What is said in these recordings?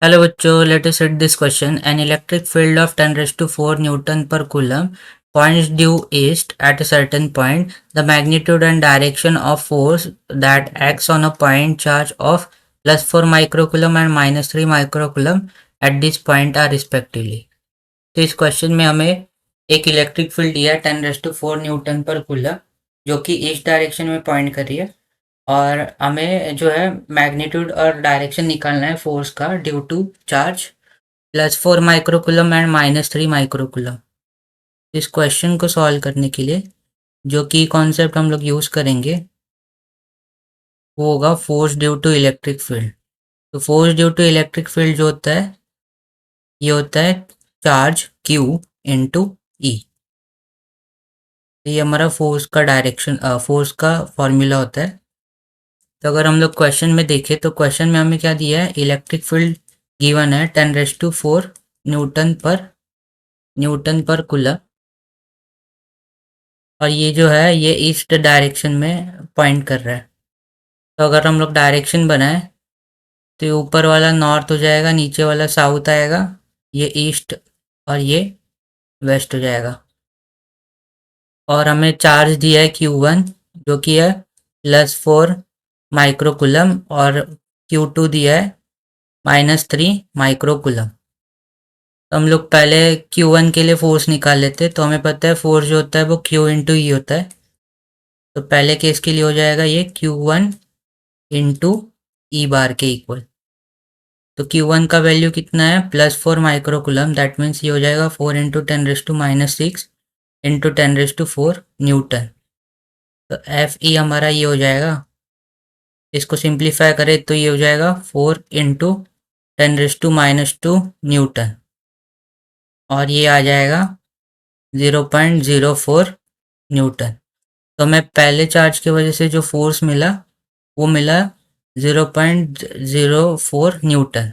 Hello बच्चों, let us read this question. An electric field of 10 raised to 4 Newton per coulomb points due east at a certain point. The magnitude and direction of force that acts on a point charge of plus 4 microcoulomb and minus 3 microcoulomb at this point are respectively. तो इस question में हमें एक electric field दिया है 10 raise to 4 Newton पर coulomb जो कि ईस्ट डायरेक्शन में पॉइंट कर रही है और हमें जो है मैग्नीट्यूड और डायरेक्शन निकालना है फोर्स का due to charge +4 microcoulomb and -3 microcoulomb. इस क्वेश्चन को सॉल्व करने के लिए जो की कॉन्सेप्ट हम लोग यूज़ करेंगे वो होगा force due to electric field. तो force due to electric field जो होता है ये होता है चार्ज Q इंटू ई। ये हमारा फोर्स का डायरेक्शन फोर्स का फॉर्मूला होता है। तो अगर हम लोग क्वेश्चन में देखें तो क्वेश्चन में हमें क्या दिया है, इलेक्ट्रिक फील्ड गिवन है 10 रेज़ टू 4 न्यूटन पर कूलम और ये जो है ये ईस्ट डायरेक्शन में पॉइंट कर रहा है। तो अगर हम लोग डायरेक्शन बनाए तो ये ऊपर वाला नॉर्थ हो जाएगा, नीचे वाला साउथ आएगा, ये ईस्ट और ये वेस्ट हो जाएगा। और हमें चार्ज दिया है Q1 जो कि है +4 माइक्रोकुलम और Q2 दिया है -3 माइक्रोकुलम। तो हम लोग पहले Q1 के लिए फोर्स निकाल लेते हैं। तो हमें पता है फोर्स जो होता है वो Q इंटू ई होता है। तो पहले केस के लिए हो जाएगा ये Q1 इंटू ई बार के इक्वल। तो Q1 का वैल्यू कितना है +4 माइक्रोकुलम, दैट मीन्स ये हो जाएगा 4 इंटू 10⁻⁻⁶ इंटू 10⁻⁴ न्यूटन। तो एफ ई हमारा ये हो जाएगा, इसको सिंप्लीफाई करें तो ये हो जाएगा 4 इंटू 10⁻² न्यूटन और ये आ जाएगा 0.04 न्यूटन। तो हमें पहले चार्ज की वजह से जो फोर्स मिला वो मिला 0.04 न्यूटन।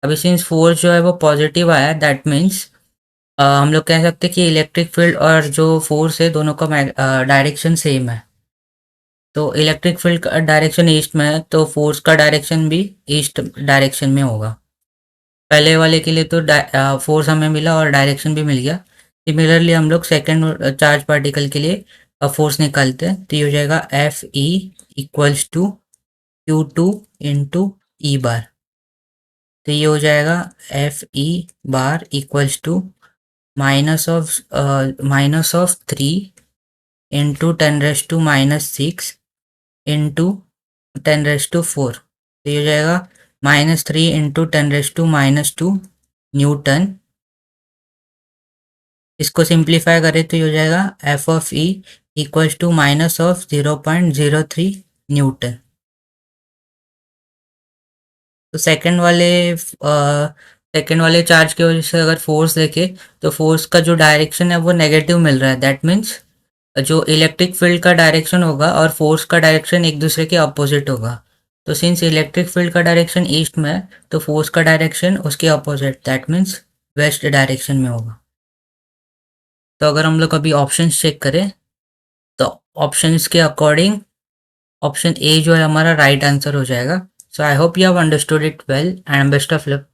अभी सिंस फोर्स जो है वो पॉजिटिव आया, दैट मीन्स हम लोग कह सकते हैं कि इलेक्ट्रिक फील्ड और जो फोर्स है दोनों का डायरेक्शन सेम है। तो इलेक्ट्रिक फील्ड का डायरेक्शन ईस्ट में है तो फोर्स का डायरेक्शन भी ईस्ट डायरेक्शन में होगा। पहले वाले के लिए तो फोर्स हमें मिला और डायरेक्शन भी मिल गया। सिमिलरली हम लोग सेकेंड चार्ज पार्टिकल के लिए फोर्स निकालते हैं। तो ये हो जाएगा F E equals to Q2 into E bar. तो ये हो जाएगा F E bar equals to minus of 3 into 10⁻⁻⁶ into 10⁻⁴। तो ये हो जाएगा -3 इंटू 10⁻⁻² न्यूटन। इसको सिंप्लीफाई करें तो ये हो जाएगा F of E equals to minus of 0.03 newton. तो सेकंड वाले चार्ज की वजह से अगर फोर्स देखे तो फोर्स का जो डायरेक्शन है वो नेगेटिव मिल रहा है। दैट मीन्स जो इलेक्ट्रिक फील्ड का डायरेक्शन होगा और फोर्स का डायरेक्शन एक दूसरे के अपोजिट होगा। तो सिंस इलेक्ट्रिक फील्ड का डायरेक्शन ईस्ट में है तो फोर्स का डायरेक्शन उसके opposite, that means west direction में होगा। तो अगर हम लोग अभी ऑप्शंस चेक करें तो ऑप्शंस के अकॉर्डिंग ऑप्शन ए जो है हमारा राइट आंसर हो जाएगा। So I hope you have understood it well and best of luck.